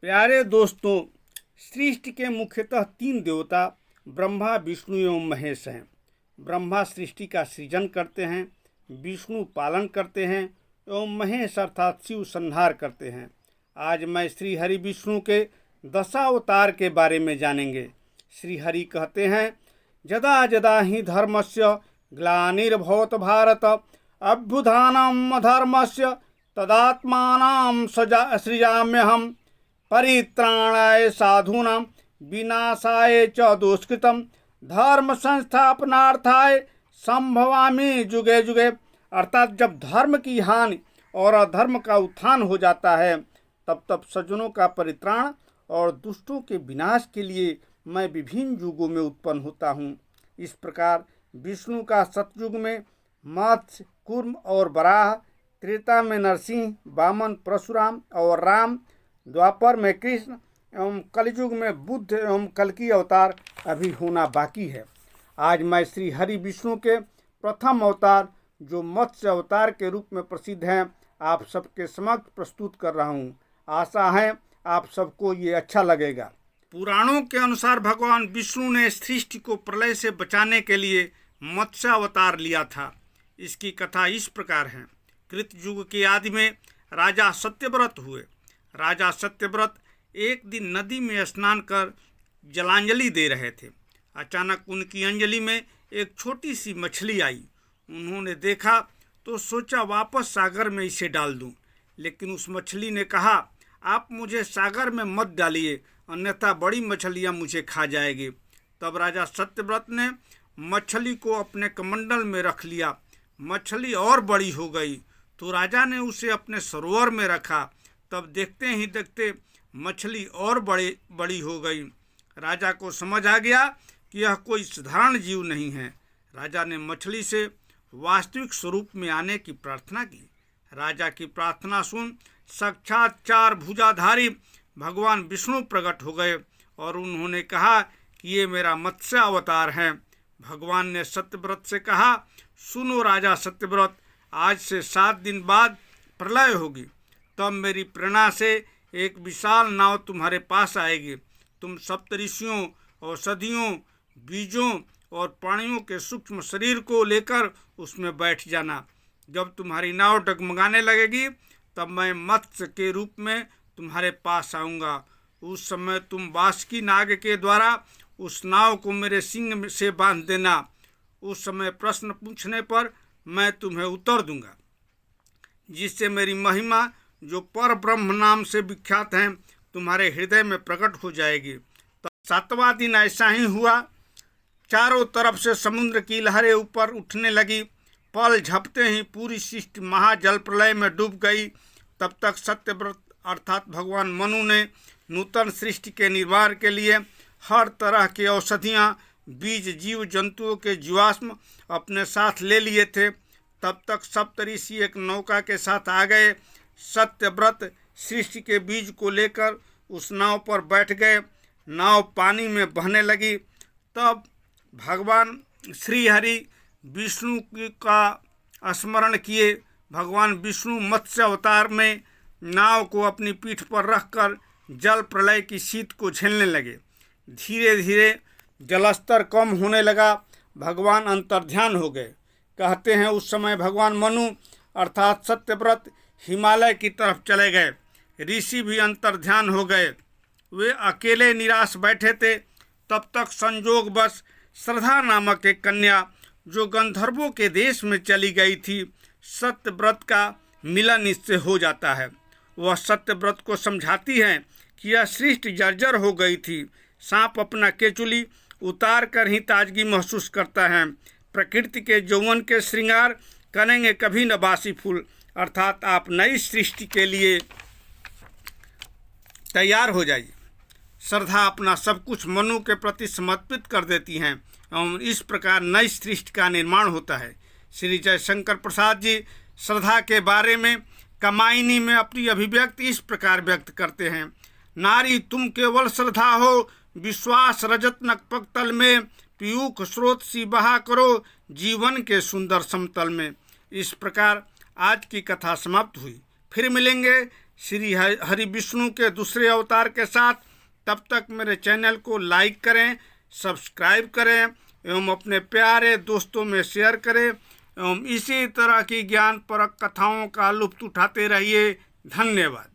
प्यारे दोस्तों, सृष्टि के मुख्यतः तीन देवता ब्रह्मा, विष्णु एवं महेश हैं। ब्रह्मा सृष्टि का सृजन करते हैं, विष्णु पालन करते हैं एवं महेश अर्थात शिव संहार करते हैं। आज मैं श्री हरि विष्णु के दशावतार के बारे में जानेंगे। श्री हरि कहते हैं, जदा जदा ही धर्मस्य ग्लानिर्भवत भारत अभ्युत्थानम् अधर्मस्य तदात्मानं सृजाम्यहम् परित्राणाय साधूनां विनाशाय च दुष्कृतं धर्म संस्थापनार्थाय संभवामि जुगे जुगे। अर्थात जब धर्म की हानि और अधर्म का उत्थान हो जाता है तब तब सज्जनों का परित्राण और दुष्टों के विनाश के लिए मैं विभिन्न युगों में उत्पन्न होता हूँ। इस प्रकार विष्णु का सतयुग में मत्स्य, कूर्म और वराह, त्रेता में नरसिंह, वामन, परशुराम और राम, द्वापर में कृष्ण एवं कलयुग में बुद्ध एवं कल्कि अवतार अभी होना बाकी है। आज मैं श्री हरि विष्णु के प्रथम अवतार जो मत्स्य अवतार के रूप में प्रसिद्ध हैं आप सबके समक्ष प्रस्तुत कर रहा हूँ। आशा है आप सबको ये अच्छा लगेगा। पुराणों के अनुसार भगवान विष्णु ने सृष्टि को प्रलय से बचाने के लिए मत्स्य अवतार लिया था। इसकी कथा इस प्रकार है। कृतयुग के आदि में राजा सत्यव्रत हुए। राजा सत्यव्रत एक दिन नदी में स्नान कर जलांजलि दे रहे थे। अचानक उनकी अंजलि में एक छोटी सी मछली आई। उन्होंने देखा तो सोचा वापस सागर में इसे डाल दूं, लेकिन उस मछली ने कहा, आप मुझे सागर में मत डालिए, अन्यथा बड़ी मछलियां मुझे खा जाएगी। तब राजा सत्यव्रत ने मछली को अपने कमंडल में रख लिया। मछली और बड़ी हो गई तो राजा ने उसे अपने सरोवर में रखा। तब देखते ही देखते मछली और बड़ी हो गई। राजा को समझ आ गया कि यह कोई साधारण जीव नहीं है। राजा ने मछली से वास्तविक स्वरूप में आने की प्रार्थना की। राजा की प्रार्थना सुन साक्षात चार भुजाधारी भगवान विष्णु प्रकट हो गए और उन्होंने कहा कि ये मेरा मत्स्य अवतार है। भगवान ने सत्यव्रत से कहा, सुनो राजा सत्यव्रत, आज से 7 दिन बाद प्रलय होगी। तब मेरी प्रेरणा से एक विशाल नाव तुम्हारे पास आएगी। तुम सप्तऋषियों, औषधियों, बीजों और प्राणियों के सूक्ष्म शरीर को लेकर उसमें बैठ जाना। जब तुम्हारी नाव डगमगाने लगेगी तब मैं मत्स्य के रूप में तुम्हारे पास आऊँगा। उस समय तुम बासुकी नाग के द्वारा उस नाव को मेरे सिंग से बांध देना। उस समय प्रश्न पूछने पर मैं तुम्हें उत्तर दूंगा, जिससे मेरी महिमा जो पर ब्रह्म नाम से विख्यात हैं तुम्हारे हृदय में प्रकट हो जाएगी। तो 7वां दिन ऐसा ही हुआ। चारों तरफ से समुद्र की लहरें ऊपर उठने लगी। पल झपते ही पूरी सृष्टि महाजल प्रलय में डूब गई। तब तक सत्यव्रत अर्थात भगवान मनु ने नूतन सृष्टि के निर्माण के लिए हर तरह की औषधियाँ, बीज, जीव जंतुओं के जीवाश्म अपने साथ ले लिए थे। तब तक सप्तऋषि एक नौका के साथ आ गए। सत्यव्रत सृष्टि के बीज को लेकर उस नाव पर बैठ गए। नाव पानी में बहने लगी। तब भगवान श्री हरि विष्णु का स्मरण किए। भगवान विष्णु मत्स्य अवतार में नाव को अपनी पीठ पर रखकर जल प्रलय की शीत को झेलने लगे। धीरे धीरे जलस्तर कम होने लगा। भगवान अंतर्ध्यान हो गए। कहते हैं उस समय भगवान मनु अर्थात सत्यव्रत हिमालय की तरफ चले गए। ऋषि भी अंतर्ध्यान हो गए। वे अकेले निराश बैठे थे। तब तक संजोग बस श्रद्धा नामक एक कन्या जो गंधर्वों के देश में चली गई थी, सत्यव्रत का मिलन इससे हो जाता है। वह सत्यव्रत को समझाती हैं कि यह सृष्टि जर्जर हो गई थी। सांप अपना केचुली उतार कर ही ताजगी महसूस करता है। प्रकृति के यौवन के श्रृंगार करेंगे कभी न बासी फूल। अर्थात आप नई सृष्टि के लिए तैयार हो जाइए। श्रद्धा अपना सब कुछ मनु के प्रति समर्पित कर देती हैं एवं इस प्रकार नई सृष्टि का निर्माण होता है। श्री जयशंकर प्रसाद जी श्रद्धा के बारे में कामायनी में अपनी अभिव्यक्ति इस प्रकार व्यक्त करते हैं। नारी तुम केवल श्रद्धा हो, विश्वास रजत नकपक तल में, पीयूख स्रोत सी बहा करो जीवन के सुंदर समतल में। इस प्रकार आज की कथा समाप्त हुई। फिर मिलेंगे श्री हरि विष्णु के दूसरे अवतार के साथ। तब तक मेरे चैनल को लाइक करें, सब्सक्राइब करें एवं अपने प्यारे दोस्तों में शेयर करें एवं इसी तरह की ज्ञानपरक कथाओं का लुत्फ़ उठाते रहिए। धन्यवाद।